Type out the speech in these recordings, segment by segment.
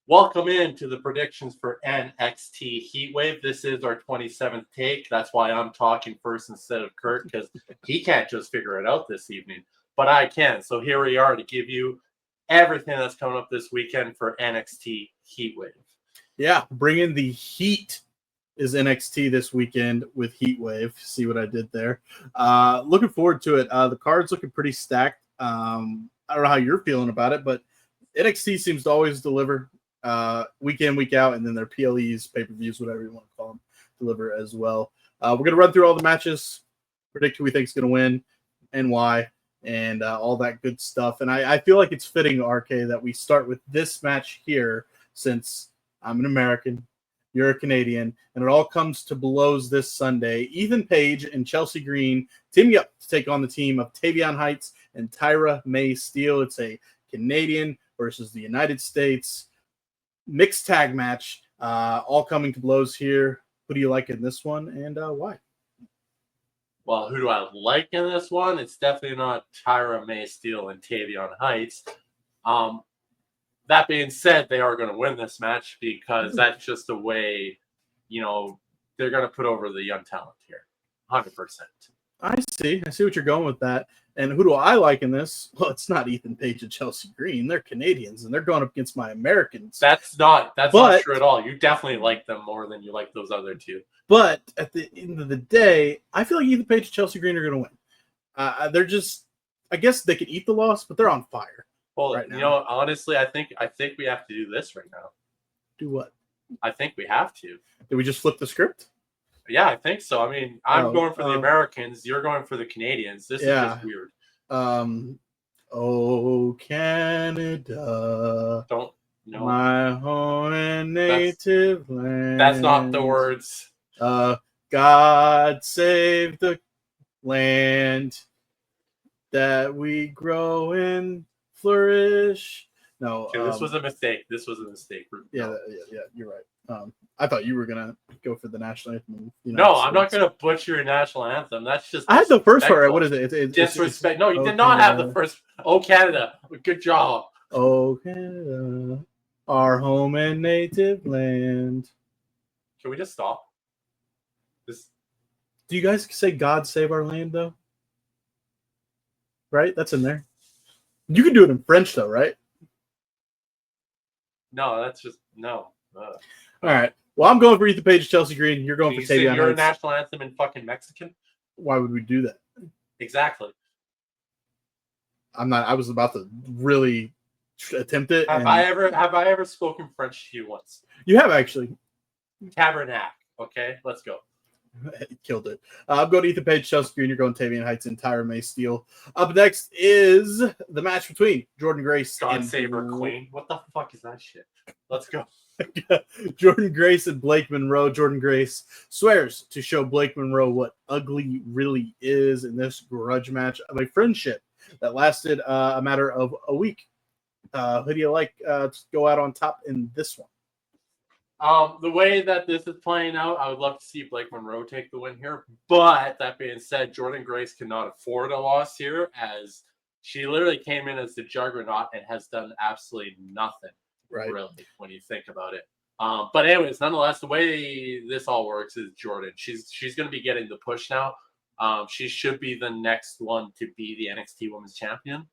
Welcome into the predictions for NXT Heatwave. This is our 27th take. That's why I'm talking first instead of Kurt, because he can't just figure it out this evening, but I can. So here we are to give you everything that's coming up this weekend for NXT Heatwave. Yeah, bringing the heat is NXT this weekend with Heatwave. See what I did there? Looking forward to it. The card's looking pretty stacked. I don't know how you're feeling about it, but NXT seems to always deliver week in, week out, and then their PLEs, pay-per-views, whatever you want to call them, deliver as well. We're going to run through all the matches, predict who we think is going to win and why, and all that good stuff. And I feel like it's fitting, RK, that we start with this match here since I'm an American, you're a Canadian, and it all comes to blows this Sunday. Ethan Page and Chelsea Green teaming up to take on the team of Tavion Heights and Tyra May Steele. It's a Canadian versus the United States mixed tag match, all coming to blows here. Who do you like in this one, and why? Well, who do I like in this one? It's definitely not Tyra May Steele and Tavion Heights. That being said, they are going to win this match because that's just the way, they're going to put over the young talent here. 100%. I see what you're going with that. And who do I like in this? Well, it's not Ethan Page and Chelsea Green. They're Canadians, and they're going up against my Americans. That's not true at all. You definitely like them more than you like those other two. But at the end of the day, I feel like Ethan Page and Chelsea Green are going to win. They're just, I guess they could eat the loss, but they're on fire. Well, right now. Honestly, I think we have to do this right now. Do what? I think we have to. Did we just flip the script? Yeah, I think so. I mean, I'm going for the Americans. You're going for the Canadians. This is just weird. Oh, Canada. Don't know. My home and native land. That's not the words. God save the land that we grow and flourish. No, okay, this was a mistake. Yeah, you're right. I thought you were gonna go for the national anthem. No, I'm not gonna butcher your national anthem. That's just. I had the first part. What is it? It's disrespect. No, you did not have the first. Oh, Canada! Good job. Oh, Canada, our home and native land. Can we just stop? Do you guys say "God save our land" though? Right, that's in there. You can do it in French though, right? No, that's just no. All right. Well, I'm going for Ethan Page, Chelsea Green. You're going for Tavion Heights. You're a national anthem in fucking Mexican. Why would we do that? Exactly. I'm not. I was about to really attempt it. Have I ever spoken French to you once? You have actually. Tabernacle. Okay, let's go. Killed it. I'm going to Ethan Page, Chelsea Green. You're going Tavion Heights and Tyra May Steele. Up next is the match between Jordan Grace and Saber Queen. What the fuck is that shit? Let's go. Jordan Grace and Blake Monroe. Jordan Grace swears to show Blake Monroe what ugly really is in this grudge match of a friendship that lasted a matter of a week. Who do you like to go out on top in this one? The way that this is playing out, I would love to see Blake Monroe take the win here. But that being said, Jordan Grace cannot afford a loss here, as she literally came in as the juggernaut and has done absolutely nothing. Right. Really, when you think about it. But anyways, nonetheless, the way this all works is Jordan. She's going to be getting the push now. She should be the next one to be the NXT Women's Champion.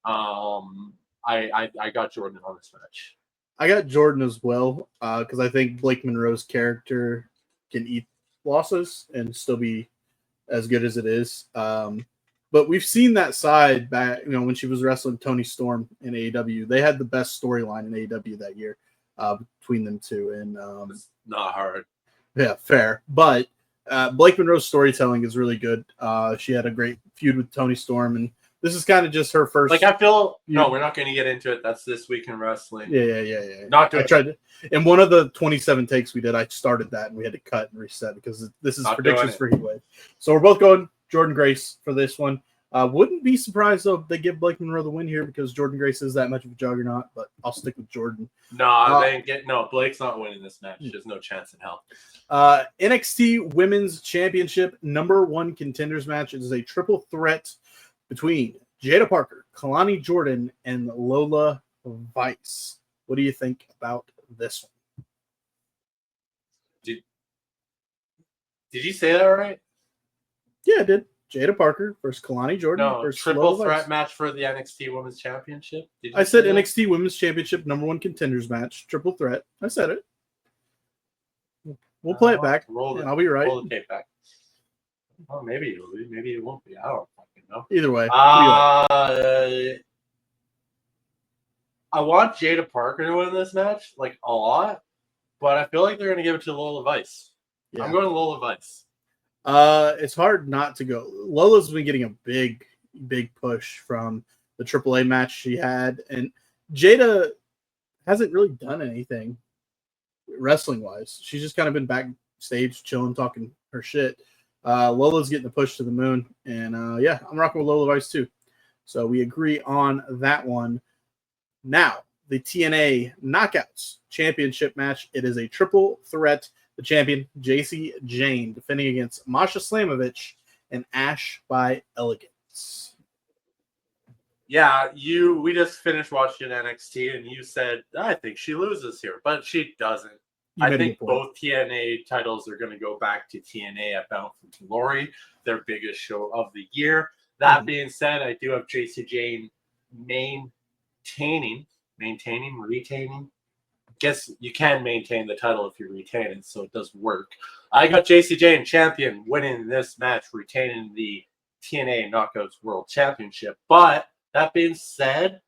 I got Jordan on this match. I got Jordan as well because I think Blake Monroe's character can eat losses and still be as good as it is. But we've seen that side back, when she was wrestling Toni Storm in AEW. They had the best storyline in AEW that year between them two. And it's not hard. Yeah, fair. But Blake Monroe's storytelling is really good. She had a great feud with Toni Storm, and this is kind of just her first. Like, I feel no, we're not going to get into it. That's This Week in Wrestling. Yeah. Not good. I tried to. In one of the 27 takes we did, I started that and we had to cut and reset because this is not predictions for Heatwave. So we're both going Jordan Grace for this one. Wouldn't be surprised though if they give Blake Monroe the win here because Jordan Grace is that much of a juggernaut. But I'll stick with Jordan. Blake's not winning this match. There's no chance in hell. NXT Women's Championship #1 contenders match is a triple threat between Jada Parker, Kalani Jordan, and Lola Vice. What do you think about this one. Did you say that right? Yeah, I did. Jada Parker versus Kalani Jordan No, versus triple Lola threat Vice. match for the NXT Women's Championship. Did you I said say that? NXT Women's Championship #1 contenders match, triple threat. I said it. We'll play it back, and I'll be right. Roll the tape back. Oh, maybe it'll be. Maybe it won't be. I don't fucking know. Either way. I want Jada Parker to win this match, like a lot, but I feel like they're going to give it to Lola Vice. Yeah. I'm going to Lola Vice. It's hard not to go. Lola's been getting a big push from the AAA match she had, and Jada hasn't really done anything wrestling wise. She's just kind of been backstage chilling, talking her shit. Lola's getting the push to the moon, and yeah, I'm rocking with Lola Vice too. So we agree on that one. Now, the TNA Knockouts Championship match. It is a triple threat. The champion, JC Jane, defending against Masha Slamovich and Ash by Elegance. Yeah, we just finished watching NXT, and you said, I think she loses here, but she doesn't. I think both TNA titles are going to go back to TNA at Bound for Glory, their biggest show of the year. That being said, I do have JC Jane retaining. Guess you can maintain the title if you retain it, so it does work. I got JC Jane champion winning this match, retaining the TNA Knockouts World Championship. But that being said,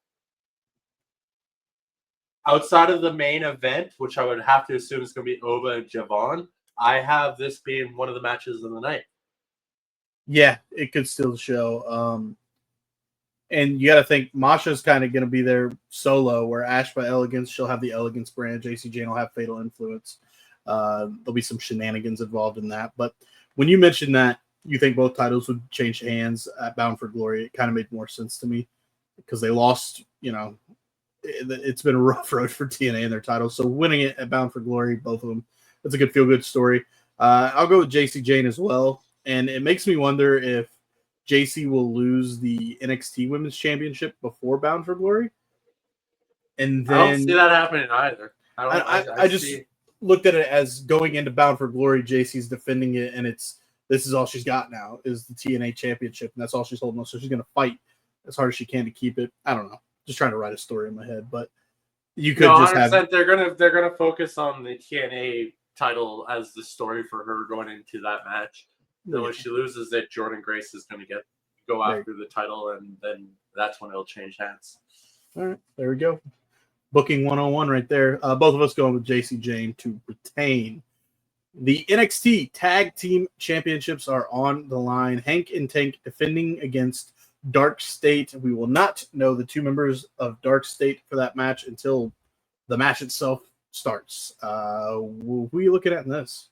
outside of the main event, which I would have to assume is going to be Ova and Javon, I have this being one of the matches of the night. Yeah, it could still show. And you got to think Masha's kind of going to be there solo, where Ash by Elegance, she'll have the Elegance brand. JC Jane will have Fatal Influence. There'll be some shenanigans involved in that. But when you mentioned that you think both titles would change hands at Bound for Glory, it kind of made more sense to me because they lost, it's been a rough road for TNA in their titles. So winning it at Bound for Glory, both of them, that's a good feel-good story. I'll go with JC Jane as well. And it makes me wonder if JC will lose the NXT Women's Championship before Bound for Glory. And then I don't see that happening either. I just looked at it as going into Bound for Glory, JC's defending it, and this is all she's got now is the TNA Championship, and that's all she's holding on. So she's going to fight as hard as she can to keep it. I don't know. Just trying to write a story in my head, but you could just have. They're gonna focus on the TNA title as the story for her going into that match. Then when she loses it, Jordan Grace is going to go after the title, and then that's when it'll change hands. All right, there we go. Booking 101 right there. Both of us going with JC Jane to retain. The NXT Tag Team Championships are on the line. Hank and Tank defending against Dark State. We will not know the two members of Dark State for that match until the match itself starts. Who are you looking at in this?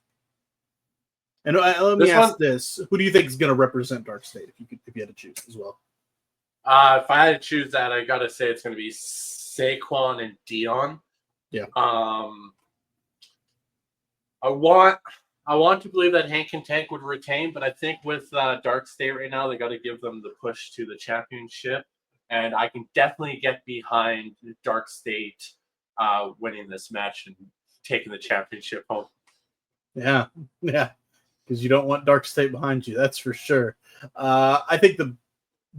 And let me ask this: who do you think is going to represent Dark State if you had to choose as well? If I had to choose that, I gotta say it's going to be Saquon and Dion. Yeah. I want to believe that Hank and Tank would retain, but I think with Dark State right now, they got to give them the push to the championship, and I can definitely get behind Dark State winning this match and taking the championship home. Yeah. Because you don't want Dark State behind you, that's for sure. I think the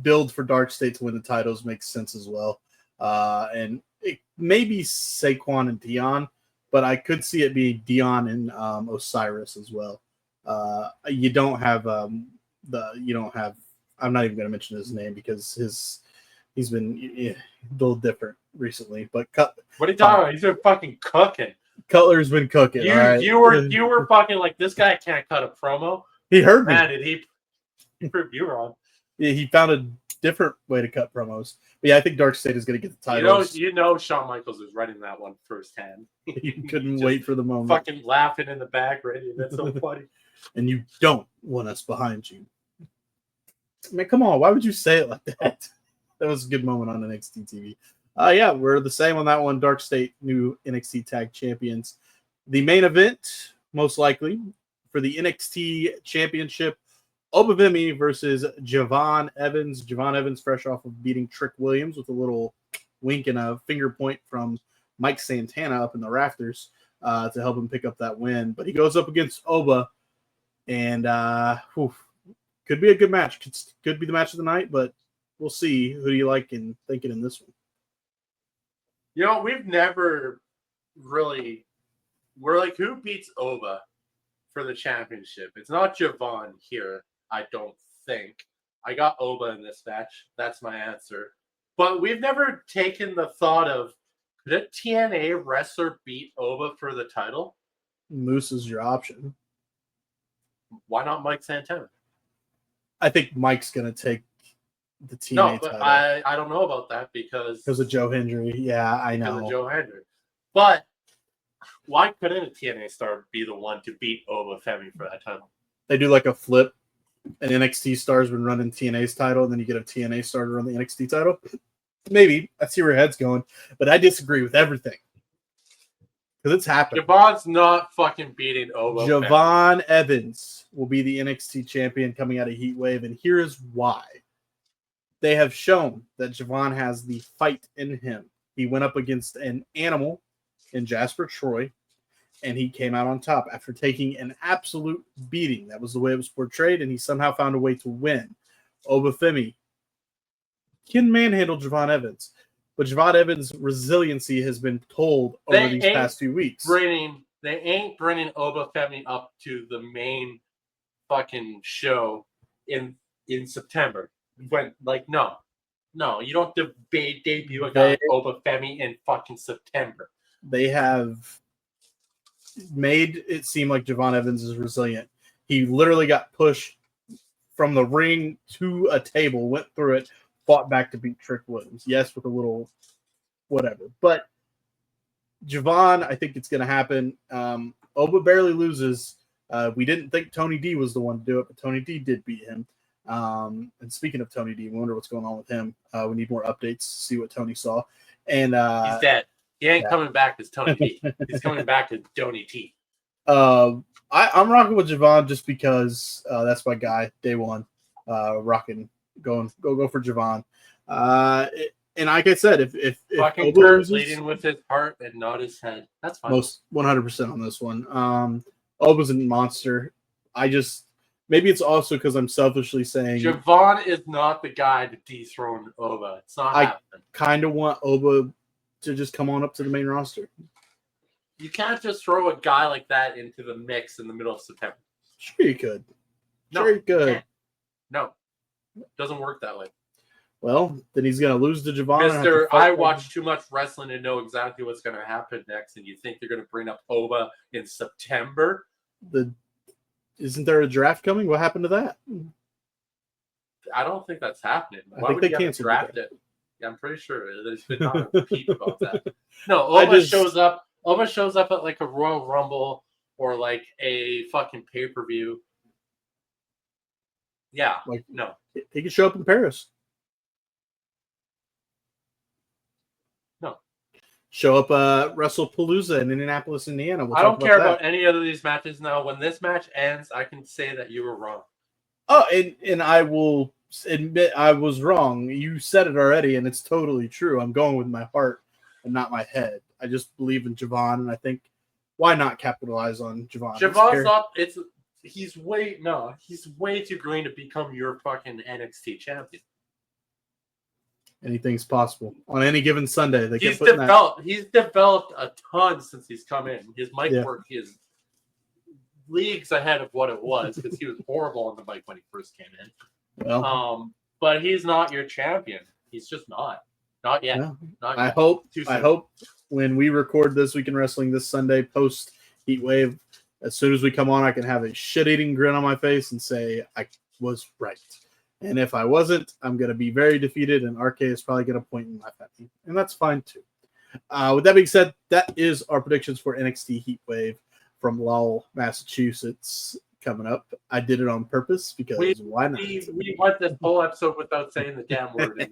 build for Dark State to win the titles makes sense as well. And it may be Saquon and Dion, but I could see it be Dion and Osiris as well. You don't have I'm not even going to mention his name because he's been a little different recently. But what are you talking about? He's been fucking cooking. Cutler's been cooking. You were fucking like, this guy can't cut a promo. He heard me. Man, did he prove you wrong? Yeah, he found a different way to cut promos. But yeah, I think Dark State is going to get the titles. You know, Shawn Michaels was running that one firsthand. You couldn't wait for the moment. Fucking laughing in the back, ready. That's so funny. And you don't want us behind you. Man, come on. Why would you say it like that? That was a good moment on NXT TV. Yeah, we're the same on that one. Dark State, new NXT Tag Champions. The main event, most likely, for the NXT Championship, Obafemi versus Javon Evans. Javon Evans, fresh off of beating Trick Williams with a little wink and a finger point from Mike Santana up in the rafters to help him pick up that win. But he goes up against Oba, and could be a good match. Could be the match of the night, but we'll see. Who do you like and thinking in this one? You know, we've never really. We're like, who beats Oba for the championship? It's not Javon here, I don't think. I got Oba in this match. That's my answer. But we've never taken the thought of, could a TNA wrestler beat Oba for the title? Moose is your option. Why not Mike Santana? I think Mike's going to take the TNA No, but title. I don't know about that because of Joe Hendry. Yeah, I know. Because of Joe Hendry. But why couldn't a TNA star be the one to beat Oba Femi for that title? They do like a flip. An NXT star's been running TNA's title, and then you get a TNA star to run the NXT title. Maybe. I see where your head's going. But I disagree with everything. Because it's happening. Javon's not fucking beating Oba. Javon Evans will be the NXT champion coming out of Heatwave, and here is why. They have shown that Javon has the fight in him. He went up against an animal in Jasper Troy, and he came out on top after taking an absolute beating. That was the way it was portrayed, and he somehow found a way to win. Oba Femi can manhandle Javon Evans, but Javon Evans' resiliency has been told over these past few weeks. They ain't bringing Oba Femi up to the main fucking show in September. When no, you don't debut a guy like Oba Femi in fucking September. They have made it seem like Javon Evans is resilient. He literally got pushed from the ring to a table, went through it, fought back to beat Trick Williams. Yes, with a little whatever. But Javon, I think it's going to happen. Oba barely loses. We didn't think Tony D was the one to do it, but Tony D did beat him. And speaking of Tony D, we wonder what's going on with him. We need more updates, see what Tony saw. And he's dead. He ain't coming back as Tony D. He's coming back as Tony T. I'm rocking with Javon just because that's my guy, day one. Rocking, go for Javon. And like I said, if fucking Kurt leading with his heart and not his head, that's fine. Most 100% on this one. Oba's a monster. Maybe it's also because I'm selfishly saying Javon is not the guy to dethrone Oba. It's not happening. Kind of want Oba to just come on up to the main roster. You can't just throw a guy like that into the mix in the middle of September. Sure you could. No, sure you could. No. Doesn't work that way. Well, then he's going to lose to Javon. Mister, I watch too much wrestling to know exactly what's going to happen next, and you think they're going to bring up Oba in September? Isn't there a draft coming? What happened to that? I don't think that's happening. I think they canceled draft it. Yeah, I'm pretty sure there's been not a peep about that. No, Oba shows up. Oba shows up at like a Royal Rumble or like a fucking pay-per-view. Yeah, no. He could show up in Paris. No. Show up WrestlePalooza in Indianapolis, Indiana. I don't care about any of these matches now. When this match ends, I can say that you were wrong. Oh, and I will admit I was wrong. You said it already, and it's totally true. I'm going with my heart and not my head. I just believe in Javon, and I think why not capitalize on Javon? Javon's not. He's way too green to become your fucking NXT champion. Anything's possible on any given Sunday. He's developed a ton since he's come in. His mic work is leagues ahead of what it was because he was horrible on the mic when he first came in. Well, but he's not your champion. He's just not. Not yet. Yeah. Not I yet. hope when we record This Week in Wrestling this Sunday post Heatwave, as soon as we come on, I can have a shit-eating grin on my face and say I was right. And if I wasn't, I'm going to be very defeated, and RK is probably going to point and laugh at me. And that's fine, too. With that being said, that is our predictions for NXT Heatwave from Lowell, Massachusetts, coming up. I did it on purpose because why not? We went this whole episode without saying the damn word.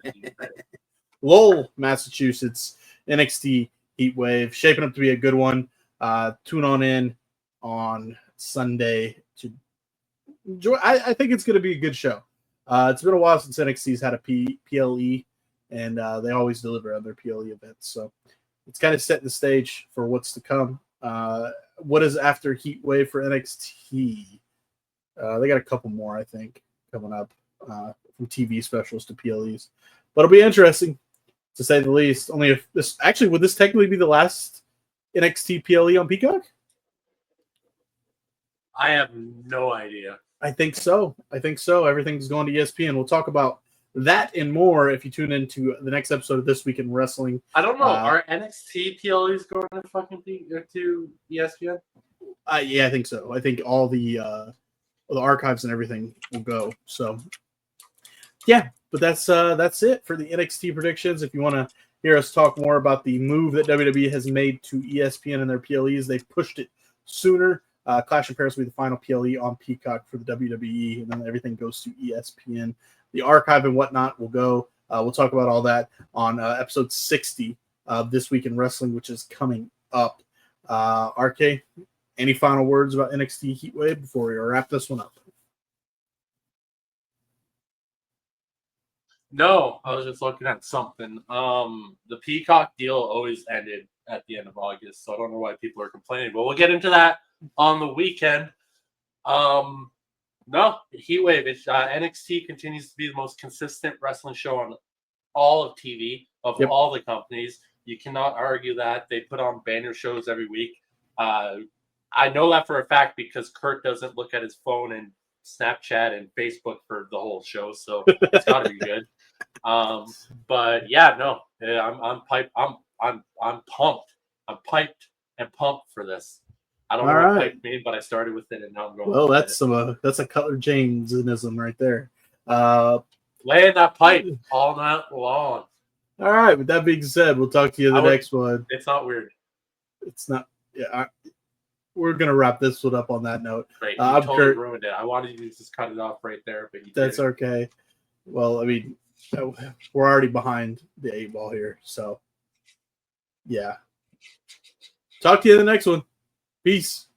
Lowell, Massachusetts, NXT Heatwave, shaping up to be a good one. Tune in on Sunday to enjoy. I think it's going to be a good show. It's been a while since NXT's had a PLE, and they always deliver on their PLE events. So it's kind of setting the stage for what's to come. What is after Heatwave for NXT? They got a couple more, I think, coming up from TV specials to PLEs, but it'll be interesting to say the least. Only if this actually would this technically be the last NXT PLE on Peacock? I have no idea. I think so. Everything's going to ESPN. We'll talk about that and more if you tune into the next episode of This Week in Wrestling. I don't know. Are NXT PLEs going to fucking to ESPN? Yeah, I think so. I think all the archives and everything will go. So, yeah, but that's it for the NXT predictions. If you want to hear us talk more about the move that WWE has made to ESPN and their PLEs, they've pushed it sooner. Clash in Paris will be the final PLE on Peacock for the WWE, and then everything goes to ESPN. The archive and whatnot will go. We'll talk about all that on episode 60 of This Week in Wrestling, which is coming up. RK, any final words about NXT Heatwave before we wrap this one up? No, I was just looking at something. The Peacock deal always ended at the end of August, so I don't know why people are complaining, but we'll get into that on the weekend. No, Heatwave. NXT continues to be the most consistent wrestling show on all of TV of all the companies. You cannot argue that. They put on banner shows every week. I know that for a fact because Kurt doesn't look at his phone and Snapchat and Facebook for the whole show, so it's got to be good. But yeah, no, I'm piped. I'm pumped. I'm piped and pumped for this. I don't know what pipe means, but I started with it and now I'm going. Well, that's a Cutler Jamesism right there. Laying that pipe all night long. All right. With that being said, we'll talk to you in the next one. It's not weird. It's not. Yeah. We're gonna wrap this one up on that note. Great. You totally ruined it. I wanted you to just cut it off right there, but that's okay. Well, I mean, we're already behind the 8 ball here, so yeah. Talk to you in the next one. Peace.